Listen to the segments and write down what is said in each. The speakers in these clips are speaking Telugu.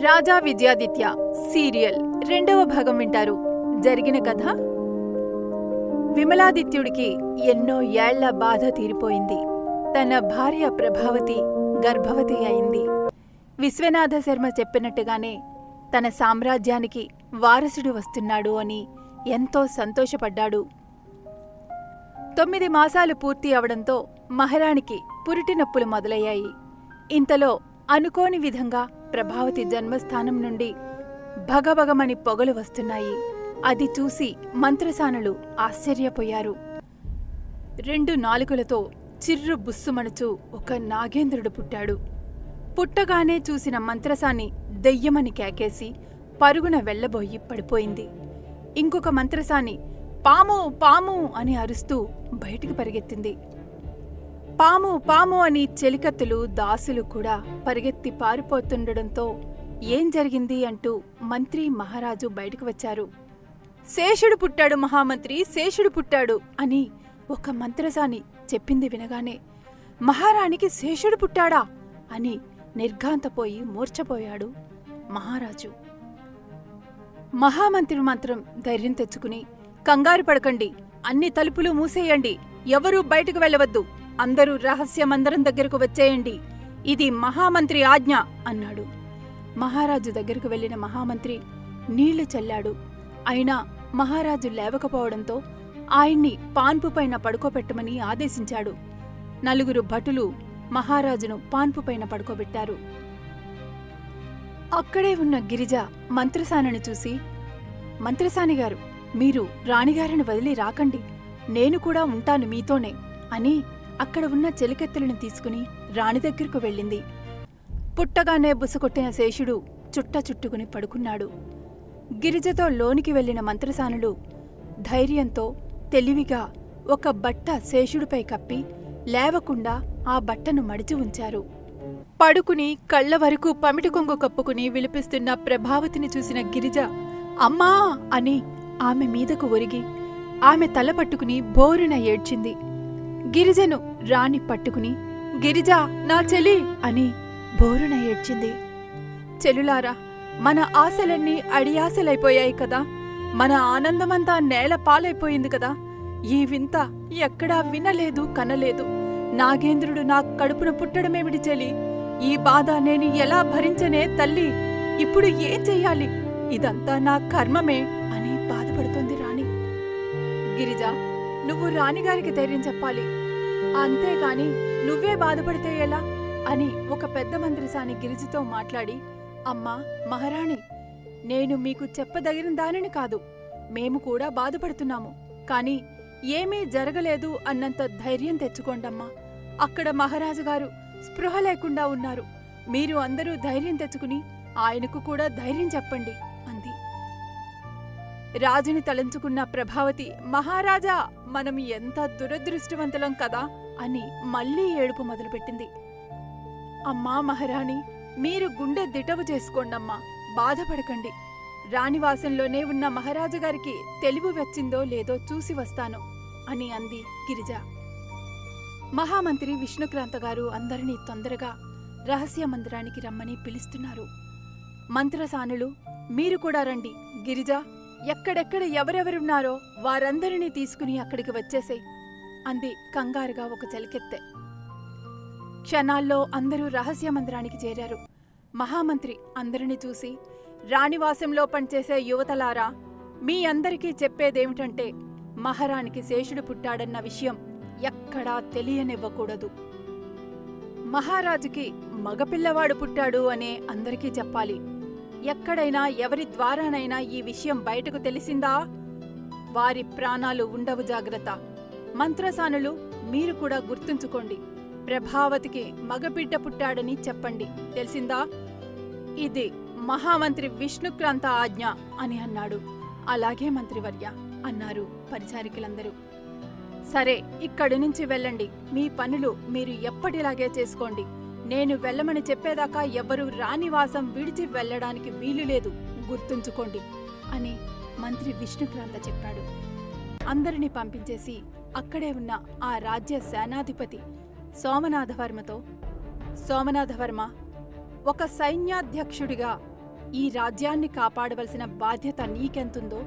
రాజా విద్యాదిత్య సీరియల్ 2వ భాగం వింటారు. జరిగిన కథ. విమలాదిత్యుడికి ఎన్నో ఏళ్ల బాధ తీరిపోయింది. తన భార్య ప్రభావతి గర్భవతి అయింది. విశ్వనాథ శర్మ చెప్పినట్టుగానే తన సామ్రాజ్యానికి వారసుడు వస్తున్నాడు అని ఎంతో సంతోషపడ్డాడు. 9 మాసాలు పూర్తి అవడంతో మహారాణికి పురిటి నొప్పులు మొదలయ్యాయి. ఇంతలో అనుకోని విధంగా ప్రభావతి జన్మస్థానం నుండి భగభగమని పొగలు వస్తున్నాయి. అది చూసి మంత్రసానులు ఆశ్చర్యపోయారు. 2 నాలుకలతో చిర్రు బుస్సుమణుచూ ఒక నాగేంద్రుడు పుట్టాడు. పుట్టగానే చూసిన మంత్రసాని దెయ్యమని కేకేసి పరుగున వెళ్లబోయి పడిపోయింది. ఇంకొక మంత్రసాని పాము పాము అని అరుస్తూ బయటికి పరిగెత్తింది. పాము పాము అని చెలికత్తులు దాసులు కూడా పరిగెత్తి పారిపోతుండడంతో ఏం జరిగింది అంటూ మంత్రి మహారాజు బయటకు వచ్చారు. శేషుడు పుట్టాడు మహామంత్రి, శేషుడు పుట్టాడు అని ఒక మంత్రసాని చెప్పింది వినగానే మహారాణికి శేషుడు పుట్టాడా అని నిర్ఘాంతపోయి మూర్ఛపోయాడు మహారాజు. మహామంత్రి మాత్రం ధైర్యం తెచ్చుకుని, కంగారు పడకండి, అన్ని తలుపులు మూసేయండి, ఎవరూ బయటకు వెళ్ళవద్దు, అందరూ రహస్య మందిరం దగ్గరకు వచ్చేయండి, ఇది మహామంత్రి ఆజ్ఞ అన్నాడు. మహారాజు దగ్గరకు వెళ్లిన మహామంత్రి నీళ్లు చల్లాడు. అయినా మహారాజు లేవకపోవడంతో ఆయన్ని పాన్పుపైన పడుకోబెట్టమని ఆదేశించాడు. 4 భటులు మహారాజును పాన్పుపైన పడుకోబెట్టారు. అక్కడే ఉన్న గిరిజ మంత్రసానిని చూసి, మంత్రసానిగారు, మీరు రాణిగారిని వదిలి రాకండి, నేను కూడా ఉంటాను మీతోనే అని అక్కడ ఉన్న చెలికెత్తెలను తీసుకుని రాణి దగ్గరకు వెళ్ళింది. పుట్టగానే బుసకొట్టిన శేషుడు చుట్ట చుట్టుకుని పడుకున్నాడు. గిరిజతో లోనికి వెళ్లిన మంత్రసానులు ధైర్యంతో తెలివిగా ఒక బట్ట శేషుడిపై కప్పి లేవకుండా ఆ బట్టను మడిచి ఉంచారు. పడుకుని కళ్ల వరకు పమిటి కొంగు కప్పుకుని విలిపిస్తున్న ప్రభావతిని చూసిన గిరిజ అమ్మా అని ఆమె మీదకు ఒరిగి ఆమె తల పట్టుకుని బోరున ఏడ్చింది. గిరిజను రాణి పట్టుకుని గిరిజా నా చెలి అని బోరున ఏడ్చింది. చెలులారా, మన ఆశలన్నీ అడియాశలైపోయాయి కదా, మన ఆనందమంతా నేల పాలైపోయింది కదా, ఈ వింత ఎక్కడా వినలేదు కనలేదు. నాగేంద్రుడు నా కడుపున పుట్టడమేమిటి చెలి, ఈ బాధ నేను ఎలా భరించనే తల్లి, ఇప్పుడు ఏం చెయ్యాలి, ఇదంతా నా కర్మమే అని బాధపడుతోంది రాణి. గిరిజ, నువ్వు రాణిగారికి ధైర్యం చెప్పాలి, అంతేగాని నువ్వే బాధపడితే ఎలా అని ఒక పెద్ద మంత్రిసాని గిరిజతో మాట్లాడి, అమ్మా మహారాణి, నేను మీకు చెప్పదగిన దానిని కాదు, మేము కూడా బాధపడుతున్నాము, కాని ఏమీ జరగలేదు అన్నంత ధైర్యం తెచ్చుకోండమ్మా. అక్కడ మహారాజుగారు స్పృహ లేకుండా ఉన్నారు, మీరు అందరూ ధైర్యం తెచ్చుకుని ఆయనకు కూడా ధైర్యం చెప్పండి అంది. రాజుని తలంచుకున్న ప్రభావతి, మహారాజా, మనం ఎంత దురదృష్టవంతులం కదా అని మళ్లీ ఏడుపు మొదలుపెట్టింది. అమ్మా మహారాణి, మీరు గుండె దిటవు చేసుకోండమ్మా, బాధపడకండి, రాణివాసంలోనే ఉన్న మహారాజుగారికి తెలివి వచ్చిందో లేదో చూసి వస్తాను అని అంది గిరిజ. మహామంత్రి విష్ణుక్రాంతగారు అందరినీ తొందరగా రహస్య మందిరానికి రమ్మని పిలుస్తున్నారు. మంత్రసానులు, మీరు కూడా రండి, గిరిజ, ఎక్కడెక్కడ ఎవరెవరున్నారో వారందరినీ తీసుకుని అక్కడికి వచ్చేసేయ్ అంది కంగారుగా ఒక చెలికెత్తె. క్షణాల్లో అందరూ రహస్య మందిరానికి చేరారు. మహామంత్రి అందరినీ చూసి, రాణివాసంలో పనిచేసే యువతలారా, మీ అందరికీ చెప్పేదేమిటంటే, మహారాణికి శేషుడు పుట్టాడన్న విషయం ఎక్కడా తెలియనివ్వకూడదు. మహారాజుకి మగపిల్లవాడు పుట్టాడు అనే అందరికీ చెప్పాలి. ఎక్కడైనా ఎవరి ద్వారానైనా ఈ విషయం బయటకు తెలిసిందా, వారి ప్రాణాలు ఉండవు, జాగ్రత్త. మంత్రసానులు, మీరు కూడా గుర్తుంచుకోండి, ప్రభావతికి మగబిడ్డ పుట్టాడని చెప్పండి, తెలిసిందా? ఇది మహామంత్రి విష్ణుక్రాంత ఆజ్ఞ అని అన్నాడు. అలాగే మంత్రివర్య అన్నారు పరిచారికులందరూ. సరే, ఇక్కడి నుంచి వెళ్ళండి, మీ పనులు మీరు ఎప్పటిలాగే చేసుకోండి, నేను వెళ్ళమని చెప్పేదాకా ఎవ్వరూ రాణివాసం విడిచి వెళ్లడానికి వీలులేదు, గుర్తుంచుకోండి అని మంత్రి విష్ణుక్రాంత చెప్పాడు. అందరినీ పంపించేసి అక్కడే ఉన్న ఆ రాజ్య సేనాధిపతి సోమనాథవర్మతో, సోమనాథవర్మ, ఒక సైన్యాధ్యక్షుడిగా ఈ రాజ్యాన్ని కాపాడవలసిన బాధ్యత నీకెంతుందో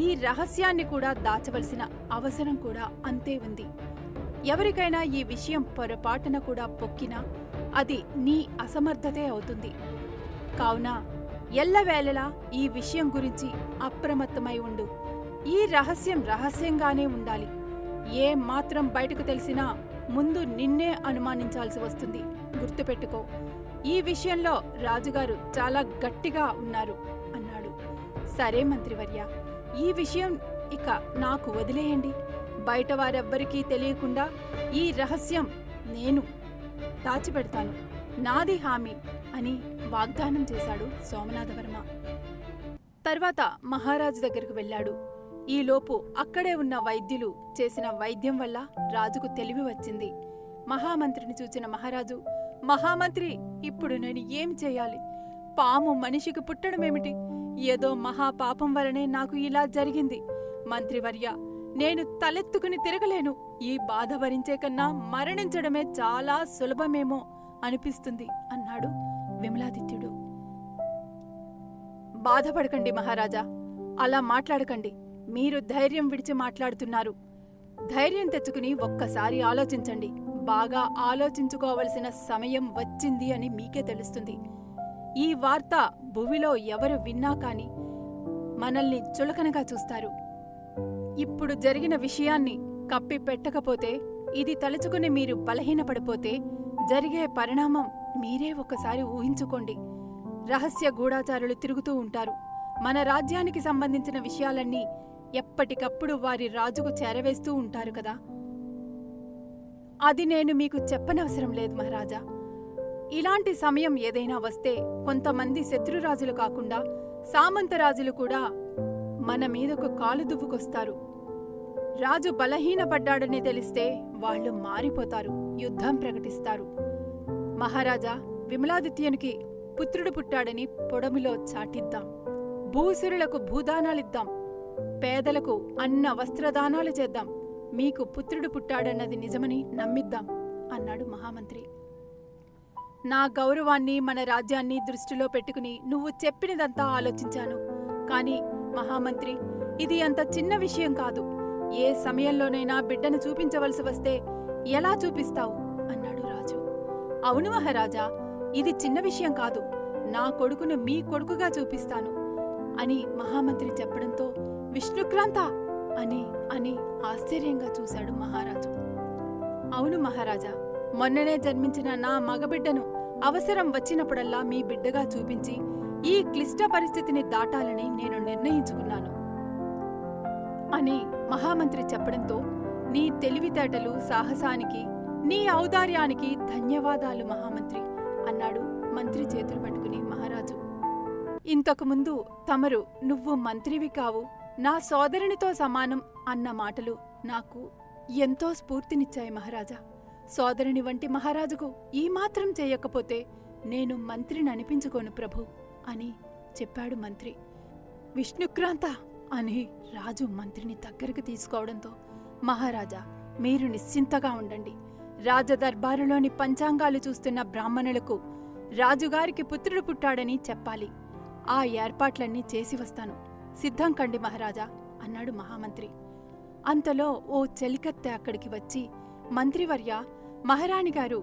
ఈ రహస్యాన్ని కూడా దాచవలసిన అవసరం కూడా అంతే ఉంది. ఎవరికైనా ఈ విషయం పొరపాటున కూడా పొక్కినా అది నీ అసమర్థతే అవుతుంది. కావున ఎల్లవేళలా ఈ విషయం గురించి అప్రమత్తమై ఉండు. ఈ రహస్యం రహస్యంగానే ఉండాలి. ఏ మాత్రం బయటకు తెలిసినా ముందు నిన్నే అనుమానించాల్సి వస్తుంది. గుర్తుపెట్టుకో, ఈ విషయంలో రాజుగారు చాలా గట్టిగా ఉన్నారు అన్నాడు. సరే మంత్రివర్య, ఈ విషయం ఇక నాకు వదిలేయండి. బయట వారెవ్వరికీ తెలియకుండా ఈ రహస్యం నేను దాచిపెడతాను. నాది హామీ అని వాగ్దానం చేశాడు సోమనాథవర్మ. తర్వాత మహారాజు దగ్గరకు వెళ్ళాడు. ఈలోపు అక్కడే ఉన్న వైద్యులు చేసిన వైద్యం వల్ల రాజుకు తెలివి వచ్చింది. మహామంత్రిని చూచిన మహారాజు, మహామంత్రి, ఇప్పుడు నేను ఏం చేయాలి? పాము మనిషికి పుట్టడమేమిటి? ఏదో మహాపాపం వలనే నాకు ఇలా జరిగింది. మంత్రివర్య, నేను తలెత్తుకుని తిరగలేను. ఈ బాధ భరించే కన్నా మరణించడమే చాలా సులభమేమో అనిపిస్తుంది అన్నాడు విమలాదిత్యుడు. బాధపడకండి మహారాజా, అలా మాట్లాడకండి. మీరు ధైర్యం విడిచి మాట్లాడుతున్నారు. ధైర్యం తెచ్చుకుని ఒక్కసారి ఆలోచించండి. బాగా ఆలోచించుకోవలసిన సమయం వచ్చింది అని మీకే తెలుస్తుంది. ఈ వార్త భువిలో ఎవరు విన్నా కాని మనల్ని చులకనగా చూస్తారు. ఇప్పుడు జరిగిన విషయాన్ని కప్పి పెట్టకపోతే, ఇది తలుచుకుని మీరు బలహీనపడిపోతే జరిగే పరిణామం మీరే ఒకసారి ఊహించుకోండి. రహస్య గూఢాచారులు తిరుగుతూ ఉంటారు. మన రాజ్యానికి సంబంధించిన విషయాలన్నీ ఎప్పటికప్పుడు వారి రాజుకు చేరవేస్తూ ఉంటారు కదా. అది నేను మీకు చెప్పనవసరం లేదు మహారాజా. ఇలాంటి సమయం ఏదైనా వస్తే కొంతమంది శత్రురాజులు కాకుండా సామంతరాజులు కూడా మన మీదకు కాలు దువ్వుకొస్తారు. రాజు బలహీనపడ్డాడని తెలిస్తే వాళ్లు మారిపోతారు, యుద్ధం ప్రకటిస్తారు. మహారాజా, విమలాదిత్యునికి పుత్రుడు పుట్టాడని పొడమిలో చాటిద్దాం. భూసురులకు భూదానాలిద్దాం. పేదలకు అన్న వస్త్రదానాలు చేద్దాం. మీకు పుత్రుడు పుట్టాడన్నది నిజమని నమ్మిద్దాం అన్నాడు మహామంత్రి. నా గౌరవాన్ని, మన రాజ్యాన్ని దృష్టిలో పెట్టుకుని నువ్వు చెప్పినదంతా ఆలోచించాను. కాని మహామంత్రి, ఇది అంత చిన్న విషయం కాదు. ఏ సమయంలోనైనా బిడ్డను చూపించవలసి వస్తే ఎలా చూపిస్తావు అన్నాడు రాజు. అవును మహారాజా, ఇది చిన్న విషయం కాదు. నా కొడుకును మీ కొడుకుగా చూపిస్తాను అని మహామంత్రి చెప్పడంతో విష్ణుక్రాంత అని ఆశ్చర్యంగా చూశాడు మహారాజు. అవును మహారాజా, మొన్ననే జన్మించిన నా మగబిడ్డను అవసరం వచ్చినప్పుడల్లా మీ బిడ్డగా చూపించి ఈ క్లిష్ట పరిస్థితిని దాటాలని నేను నిర్ణయించుకున్నాను అని మహామంత్రి చెప్పడంతో, నీ తెలివితేటలు, సాహసానికి, నీ ఔదార్యానికి ధన్యవాదాలు మహామంత్రి అన్నాడు మంత్రి చేతులు పట్టుకుని మహారాజు. ఇంతకుముందు తమరు నువ్వు మంత్రివి కావు, నా సోదరునితో సమానం అన్న మాటలు నాకు ఎంతో స్ఫూర్తినిచ్చాయి మహారాజా. సోదరుని వంటి మహారాజుకు ఈ మాత్రం చేయకపోతే నేను మంత్రిని అనిపించుకోను ప్రభు అని చెప్పాడు మంత్రి. విష్ణుక్రాంత అని రాజు మంత్రిని దగ్గరకు తీసుకోవడంతో, మహారాజా, మీరు నిశ్చింతగా ఉండండి. రాజదర్బారులోని పంచాంగాలు చూస్తున్న బ్రాహ్మణులకు రాజుగారికి పుత్రుడు పుట్టాడని చెప్పాలి. ఆ ఏర్పాట్లన్నీ చేసి వస్తాను. సిద్ధం కండి మహారాజా అన్నాడు మహామంత్రి. అంతలో ఓ చెలికత్తె అక్కడికి వచ్చి, మంత్రివర్య, మహారాణిగారు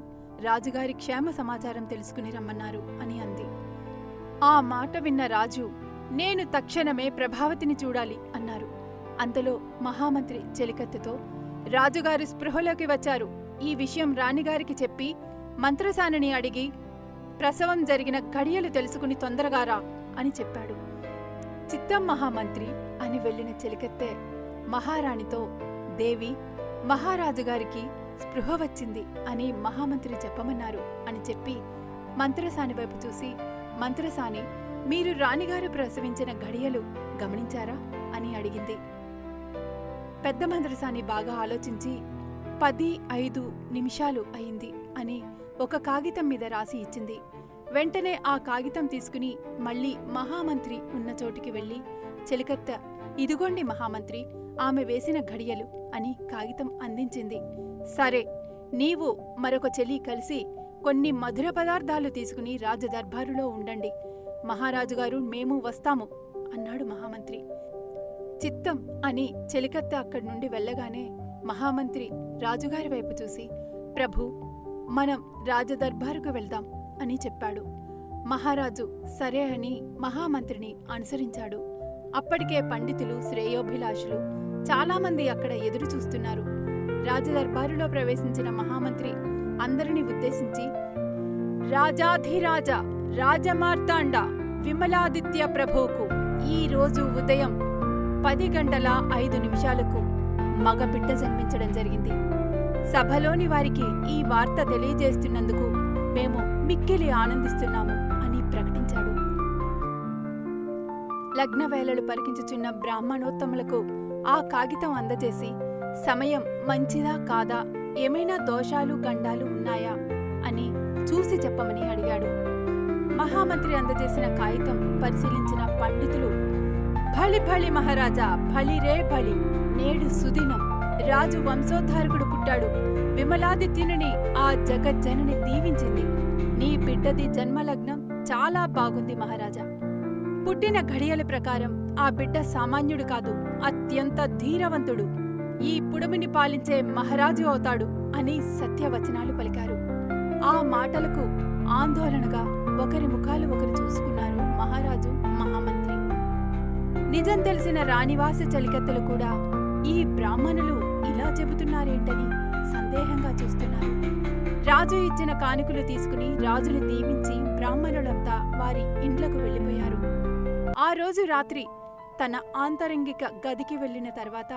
రాజుగారి క్షేమ సమాచారం తెలుసుకుని రమ్మన్నారు అని అంది. ఆ మాట విన్న రాజు, నేను తక్షణమే ప్రభావతిని చూడాలి అన్నారు. అంతలో మహామంత్రి చెలికత్తెతో, రాజుగారు స్పృహలోకి వచ్చారు. ఈ విషయం రాణిగారికి చెప్పి మంత్రసానిని అడిగి ప్రసవం జరిగిన గడియలు తెలుసుకుని తొందరగారా అని చెప్పాడు. చిత్తం మహామంత్రి అని వెళ్లిన చెలికత్తె మహారాణితో, దేవి, మహారాజుగారికి స్పృహ వచ్చింది అని మహామంత్రి చెప్పమన్నారు అని చెప్పి మంత్రసాని వైపు చూసి, మంత్రసాని, మీరు రాణిగారు ప్రసవించిన గడియలు గమనించారా అని అడిగింది. పెద్ద మంత్రసాని బాగా ఆలోచించి 10:05 అయింది అని ఒక కాగితం మీద రాసి ఇచ్చింది. వెంటనే ఆ కాగితం తీసుకుని మళ్లీ మహామంత్రి ఉన్న చోటికి వెళ్లి, చెలికత్తె, ఇదిగోండి మహామంత్రి, ఆమె వేసిన ఘడియలు అని కాగితం అందించింది. సరే, నీవు మరొక చెలి కలిసి కొన్ని మధుర పదార్థాలు తీసుకుని రాజదర్బారులో ఉండండి. మహారాజుగారు మేము వస్తాము అన్నాడు మహామంత్రి. చిత్తం అని చెలికత్తె అక్కడి నుండి వెళ్ళగానే మహామంత్రి రాజుగారి వైపు చూసి, ప్రభు, మనం రాజదర్బారుకు వెళ్దాం అని చెప్పాడు. మహారాజు సరే అని మహామంత్రిని అనుసరించాడు. అప్పటికే పండితులు, శ్రేయోభిలాషులు చాలామంది అక్కడ ఎదురు చూస్తున్నారు. రాజదర్బారులో ప్రవేశించిన మహామంత్రి అందరినీ ఉద్దేశించి, రాజాధిరాజ రాజమార్తాండ విమలాదిత్య ప్రభువుకు ఈ రోజు ఉదయం 10:05 మగబిడ్డ జన్మించడం జరిగింది. సభలోని వారికి ఈ వార్త తెలియజేస్తున్నందుకు మేము మిక్కిలి ఆనందిస్తున్నాము అని ప్రకటించాడు. లగ్నవేళలు పరికించుచున్న బ్రాహ్మణోత్తములకు ఆ కాగితం అందజేసి, సమయం మంచిదా కాదా, ఏమైనా దోషాలు గండాలు ఉన్నాయా అని చూసి చెప్పమని అడిగాడు. మహామంత్రి అందజేసిన కాగితం పరిశీలించిన పండితులు, భళి భళి మహారాజా, భళి రే భళి, నేడు సుదినం, రాజు వంశోద్ధారకుడు పుట్టాడు. విమలాదిత్యుని ఆ జగజ్జనని దీవించింది. నీ బిడ్డది జన్మలగ్నం చాలా బాగుంది మహారాజా. పుట్టిన ఘడియల ప్రకారం ఆ బిడ్డ సామాన్యుడు కాదు, అత్యంత ధీరవంతుడు. ఈ పుడమిని పాలించే మహారాజు అవుతాడు అని సత్యవచనాలు పలికారు. ఆ మాటలకు ఆందోళనగా ఒకరి ముఖాలు ఒకరు చూసుకున్నారు మహారాజు, మహామంత్రి. నిజం తెలిసిన రాణివాస చలికత్తెలు కూడా ఈ బ్రాహ్మణులు ఇలా చెబుతున్నారేంటని సందేహంగా చూస్తున్నారు. రాజు ఇచ్చిన కానుకలు తీసుకుని రాజుని దీవించి బ్రాహ్మణులంతా వారి ఇండ్లకు వెళ్ళిపోయారు. ఆ రోజు రాత్రి తన ఆంతరంగిక గదికి వెళ్లిన తర్వాత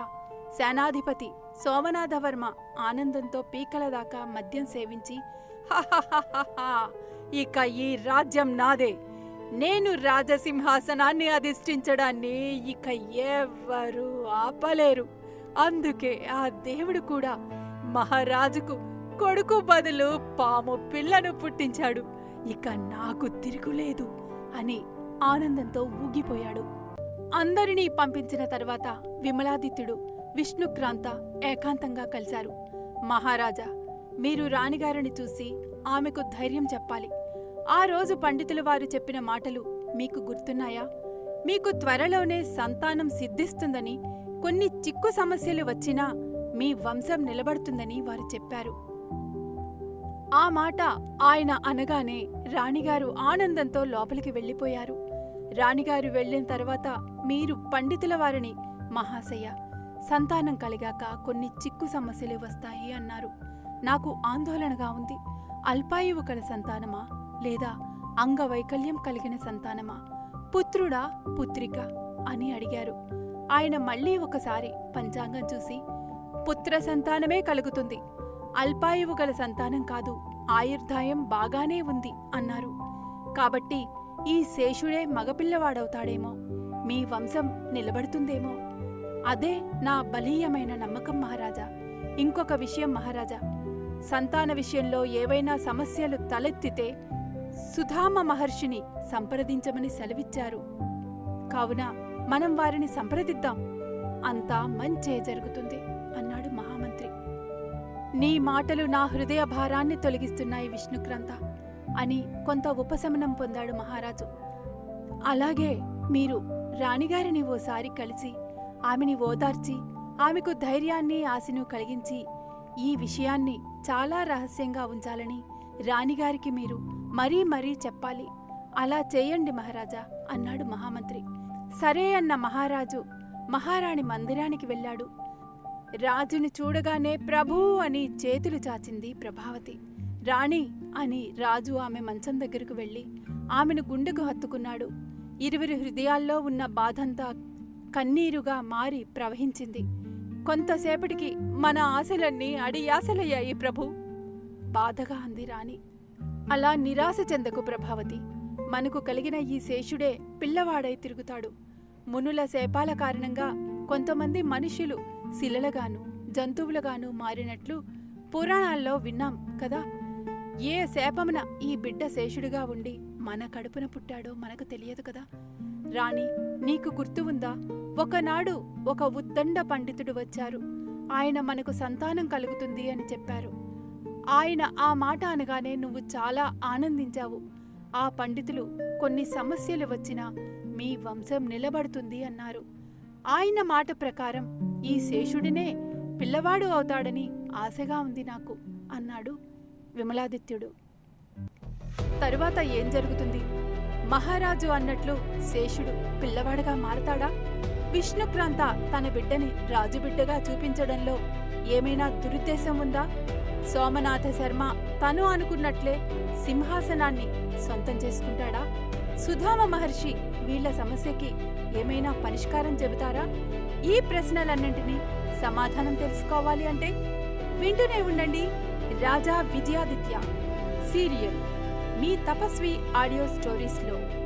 సేనాధిపతి సోమనాథవర్మ ఆనందంతో పీకల దాకా మద్యం సేవించి, హహహహహా, ఇక ఈ రాజ్యం నాదే, నేను రాజసింహాసనాన్ని అధిష్ఠించడాన్ని ఇక ఎవ్వరూ ఆపలేరు. అందుకే ఆ దేవుడు కూడా మహారాజుకు కొడుకు బదులు పాము పిల్లను పుట్టించాడు. ఇక నాకు తిరుగులేదు అని ఆనందంతో ఊగిపోయాడు. అందరినీ పంపించిన తర్వాత విమలాదిత్యుడు, విష్ణుక్రాంత ఏకాంతంగా కలిశారు. మహారాజా, మీరు రాణిగారిని చూసి ఆమెకు ధైర్యం చెప్పాలి. ఆ రోజు పండితుల వారు చెప్పిన మాటలు మీకు గుర్తున్నాయా? మీకు త్వరలోనే సంతానం సిద్ధిస్తుందని, కొన్ని చిక్కు సమస్యలు వచ్చినా మీ వంశం నిలబడుతుందని వారు చెప్పారు. ఆ మాట ఆయన అనగానే రాణిగారు ఆనందంతో లోపలికి వెళ్ళిపోయారు. రాణిగారు వెళ్లిన తర్వాత మీరు పండితుల వారిని, మహాశయ, సంతానం కలిగాక కొన్ని చిక్కు సమస్యలు వస్తాయి అన్నారు. నాకు ఆందోళనగా ఉంది. అల్పాయువు కల సంతానమా లేదా అంగవైకల్యం కలిగిన సంతానమా, పుత్రుడా పుత్రిక అని అడిగారు. ఆయన మళ్లీ ఒకసారి పంచాంగం చూసి, పుత్ర సంతానమే కలుగుతుంది, అల్పాయువు గల సంతానం కాదు, ఆయుర్దాయం బాగానే ఉంది అన్నారు. కాబట్టి ఈ శేషుడే మగపిల్లవాడవుతాడేమో, మీ వంశం నిలబడుతుందేమో. అదే నా బలీయమైన నమ్మకం మహారాజా. ఇంకొక విషయం మహారాజా, సంతాన విషయంలో ఏవైనా సమస్యలు తలెత్తితే సుధామ మహర్షిని సంప్రదించమని సెలవిచ్చారు. కావున మనం వారిని సంప్రదిద్దాం, అంతా మంచే జరుగుతుంది అన్నాడు మహామంత్రి. నీ మాటలు నా హృదయ భారాన్ని తొలగిస్తున్నాయి విష్ణుక్రాంత అని కొంత ఉపశమనం పొందాడు మహారాజు. అలాగే మీరు రాణిగారిని ఓసారి కలిసి ఆమెని ఓదార్చి ఆమెకు ధైర్యాన్ని ఆశను కలిగించి ఈ విషయాన్ని చాలా రహస్యంగా ఉంచాలని రాణిగారికి మీరు మరీ మరీ చెప్పాలి. అలా చేయండి మహారాజా అన్నాడు మహామంత్రి. సరే అన్న మహారాజు మహారాణి మందిరానికి వెళ్ళాడు. రాజుని చూడగానే ప్రభూ అని చేతులు చాచింది ప్రభావతి. రాణి అని రాజు ఆమె మంచం దగ్గరకు వెళ్ళి ఆమెను గుండెకు హత్తుకున్నాడు. ఇరువురి హృదయాల్లో ఉన్న బాధంతా కన్నీరుగా మారి ప్రవహించింది. కొంతసేపటికి మన ఆశలన్నీ అడియాశలయ్యాయి ప్రభు, బాధగా అంది రాణి. అలా నిరాశ చెందకు ప్రభావతి, మనకు కలిగిన ఈ శేషుడే పిల్లవాడై తిరుగుతాడు. మునుల శాపాల కారణంగా కొంతమంది మనుష్యులు శిలలుగాను జంతువులుగాను మారినట్లు పురాణాల్లో విన్నాం కదా. ఏ శాపమున ఈ బిడ్డ శేషుడిగా ఉండి మన కడుపున పుట్టాడో మనకు తెలియదు కదా. రాణి, నీకు గుర్తు ఉందా? ఒకనాడు ఒక ఉద్దండ పండితుడు వచ్చారు. ఆయన మనకు సంతానం కలుగుతుంది అని చెప్పారు. ఆయన ఆ మాట అనగానే నువ్వు చాలా ఆనందించావు. ఆ పండితులు కొన్ని సమస్యలు వచ్చినా మీ వంశం నిలబడుతుంది అన్నారు. ఆయన మాట ప్రకారం ఈ శేషుడినే పిల్లవాడు అవుతాడని ఆశగా ఉంది నాకు అన్నాడు విమలాదిత్యుడు. తరువాత ఏం జరుగుతుంది? మహారాజు అన్నట్లు శేషుడు పిల్లవాడుగా మారతాడా? విష్ణుక్రాంత తన బిడ్డని రాజుబిడ్డగా చూపించడంలో ఏమైనా దురుద్దేశం ఉందా? సోమనాథ శర్మ తను అనుకున్నట్లే సింహాసనాన్ని సొంతం చేసుకుంటాడా? సుధామ మహర్షి వీళ్ల సమస్యకి ఏమైనా పరిష్కారం చెబుతారా? ఈ ప్రశ్నలన్నింటినీ సమాధానం తెలుసుకోవాలి అంటే వింటూనే ఉండండి రాజా విజయాదిత్య సీరియల్ మీ తపస్వి ఆడియో స్టోరీస్లో.